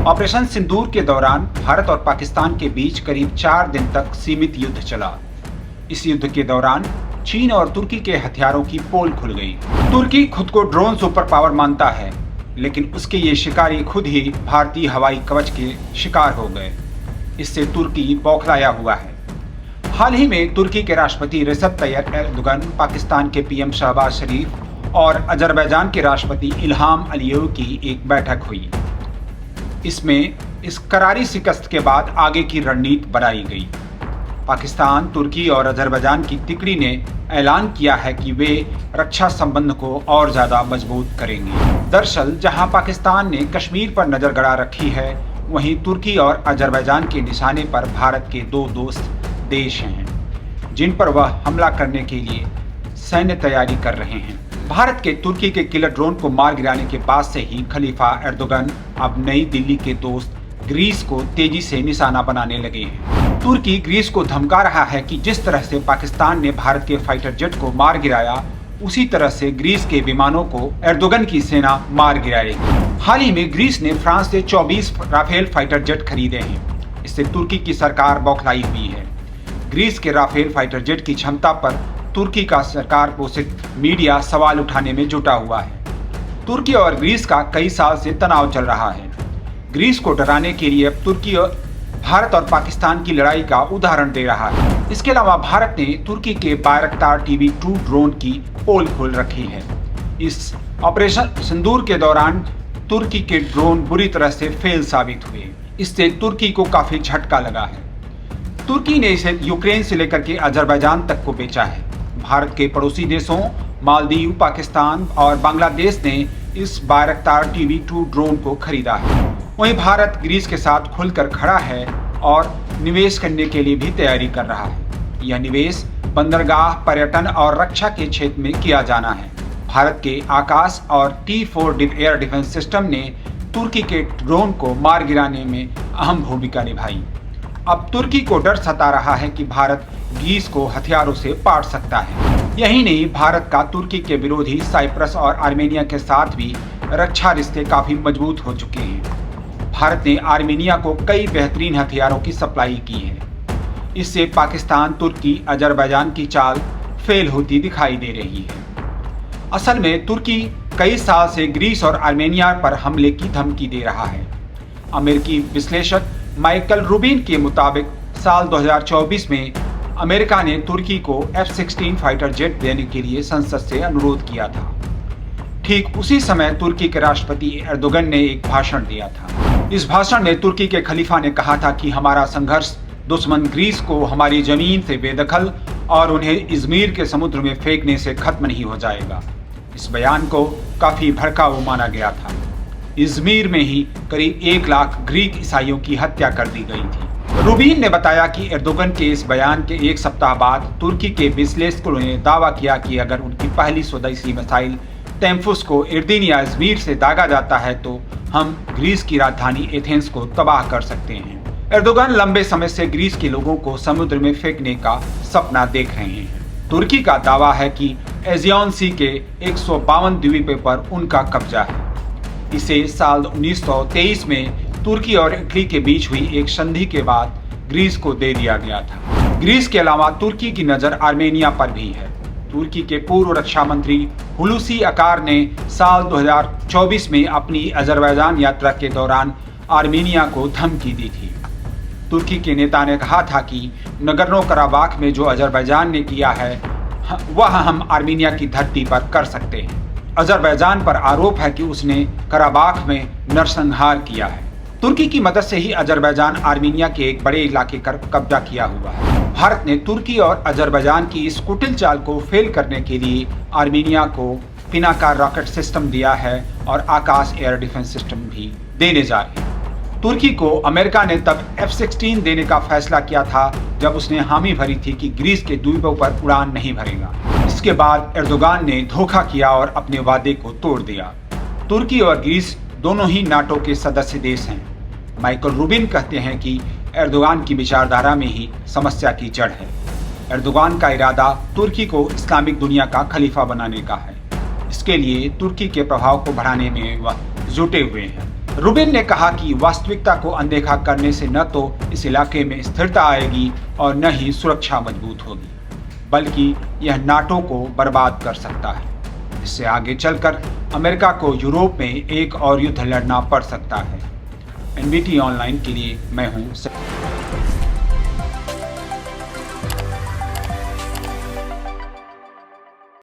Operation सिंदूर के दौरान भारत और पाकिस्तान के बीच करीब 4 दिन तक सीमित युद्ध चला। इस युद्ध के दौरान चीन और तुर्की के हथियारों की पोल खुल गई। तुर्की खुद को ड्रोन सुपर पावर मानता है, लेकिन उसके ये शिकारी खुद ही भारतीय हवाई कवच के शिकार हो गए। इससे तुर्की बौखलाया हुआ है। हाल ही में तुर्की के राष्ट्रपति रेसेप तैयप एर्दोगन, पाकिस्तान के पीएम शहबाज शरीफ और अजरबैजान के राष्ट्रपति इल्हाम अलीयव की एक बैठक हुई। इसमें इस करारी शिकस्त के बाद आगे की रणनीति बनाई गई। पाकिस्तान, तुर्की और अजरबैजान की तिकड़ी ने ऐलान किया है कि वे रक्षा संबंध को और ज्यादा मजबूत करेंगे। दरअसल जहां पाकिस्तान ने कश्मीर पर नजर गड़ा रखी है, वहीं तुर्की और अजरबैजान के निशाने पर भारत के 2 दोस्त देश हैं, जिन पर वह हमला करने के लिए सैन्य तैयारी कर रहे हैं। भारत के तुर्की के किलर ड्रोन को मार गिराने के बाद से ही खलीफा एर्दोगन अब नई दिल्ली के दोस्त ग्रीस को तेजी से निशाना बनाने लगे हैं। तुर्की ग्रीस को धमका रहा है कि जिस तरह से पाकिस्तान ने भारत के फाइटर जेट को मार गिराया, उसी तरह से ग्रीस के विमानों को एर्दोगन की सेना मार गिराएगी। हाल ही में ग्रीस ने फ्रांस से 24 राफेल फाइटर जेट खरीदे हैं। इससे तुर्की की सरकार बौखलाई हुई है। ग्रीस के राफेल फाइटर जेट की क्षमता पर तुर्की का सरकार पोषित मीडिया सवाल उठाने में जुटा हुआ है। तुर्की और ग्रीस का कई साल से तनाव चल रहा है। ग्रीस को डराने के लिए अब तुर्की भारत और पाकिस्तान की लड़ाई का उदाहरण दे रहा है। इसके अलावा भारत ने तुर्की के बायरक्तार TB2 ड्रोन की पोल खोल रखी है। इस ऑपरेशन सिंदूर के दौरान तुर्की के ड्रोन बुरी तरह से फेल साबित हुए। इससे तुर्की को काफी झटका लगा है। तुर्की ने इसे यूक्रेन से लेकर के अजरबैजान तक को बेचा है। भारत के पड़ोसी देशों मालदीव, पाकिस्तान और बांग्लादेश ने इस बायरक्तार TB2 ड्रोन को खरीदा है। वहीं भारत ग्रीस के साथ खुलकर खड़ा है और निवेश करने के लिए भी तैयारी कर रहा है। यह निवेश बंदरगाह, पर्यटन और रक्षा के क्षेत्र में किया जाना है। भारत के आकाश और T4 एयर डिफेंस सिस्टम ने तुर्की के ड्रोन को मार गिराने में अहम भूमिका निभाई। अब तुर्की को डर सता रहा है कि भारत ग्रीस को हथियारों से पाट सकता है। यही नहीं, भारत का तुर्की के विरोधी साइप्रस और आर्मेनिया के साथ भी रक्षा रिश्ते काफी मजबूत हो चुके हैं। भारत ने आर्मेनिया को कई बेहतरीन हथियारों की सप्लाई की है। इससे पाकिस्तान, तुर्की, अजरबैजान की चाल फेल होती दिखाई दे रही है। असल में तुर्की कई साल से ग्रीस और आर्मेनिया पर हमले की धमकी दे रहा है। अमेरिकी विश्लेषक माइकल रूबिन के मुताबिक साल 2024 में अमेरिका ने तुर्की को F-16 फाइटर जेट देने के लिए संसद से अनुरोध किया था। ठीक उसी समय तुर्की के राष्ट्रपति एर्दोगन ने एक भाषण दिया था। इस भाषण में तुर्की के खलीफा ने कहा था कि हमारा संघर्ष दुश्मन ग्रीस को हमारी जमीन से बेदखल और उन्हें इज़्मीर के समुद्र में फेंकने से खत्म नहीं हो जाएगा। इस बयान को काफी भड़काऊ माना गया था। इज़्मीर में ही करीब 1 लाख ग्रीक ईसाइयों की हत्या कर दी गई थी। रूबिन ने बताया कि एर्दोगन के इस बयान के 1 सप्ताह बाद तुर्की के विश्लेषकों ने दावा किया कि अगर उनकी पहली स्वदेशी मिसाइल टेम्फुस को इर्दिन या इज़्मीर से दागा जाता है तो हम ग्रीस की राजधानी एथेंस को तबाह कर सकते हैं। एर्दोगन लंबे समय से ग्रीस के लोगों को समुद्र में फेंकने का सपना देख रहे हैं। तुर्की का दावा है कि एजियन सी के 152 द्वीपों पर उनका कब्जा है। इसे साल 1923 में तुर्की और इटली के बीच हुई एक संधि के बाद ग्रीस को दे दिया गया था। ग्रीस के अलावा तुर्की की नज़र आर्मेनिया पर भी है। तुर्की के पूर्व रक्षा मंत्री हुलूसी अकार ने साल 2024 में अपनी अजरबैजान यात्रा के दौरान आर्मेनिया को धमकी दी थी। तुर्की के नेता ने कहा था कि नगर्नो कराबाख में जो अजरबैजान ने किया है वह हम आर्मेनिया की धरती पर कर सकते हैं। अजरबैजान पर आरोप है कि उसने कराबाख में नरसंहार किया है। तुर्की की मदद से ही अजरबैजान आर्मेनिया के एक बड़े इलाके पर कब्जा किया हुआ है। भारत ने तुर्की और अजरबैजान की इस कुटिल चाल को फेल करने के लिए आर्मेनिया को पिनाका रॉकेट सिस्टम दिया है और आकाश एयर डिफेंस सिस्टम भी देने जा रहे हैं। तुर्की को अमेरिका ने तब F-16 देने का फैसला किया था जब उसने हामी भरी थी कि ग्रीस के द्वीपों पर उड़ान नहीं भरेगा। इसके बाद एर्दोगन ने धोखा किया और अपने वादे को तोड़ दिया। तुर्की और ग्रीस दोनों ही नाटो के सदस्य देश हैं। माइकल रूबिन कहते हैं कि एर्दोगन की विचारधारा में ही समस्या की जड़ है। एर्दोगन का इरादा तुर्की को इस्लामिक दुनिया का खलीफा बनाने का है। इसके लिए तुर्की के प्रभाव को बढ़ाने में वह जुटे हुए हैं। रुबिन ने कहा कि वास्तविकता को अनदेखा करने से न तो इस इलाके में स्थिरता आएगी और न ही सुरक्षा मजबूत होगी, बल्कि यह नाटो को बर्बाद कर सकता है। इससे आगे चलकर अमेरिका को यूरोप में एक और युद्ध लड़ना पड़ सकता है। एनबीटी ऑनलाइन के लिए मैं हूं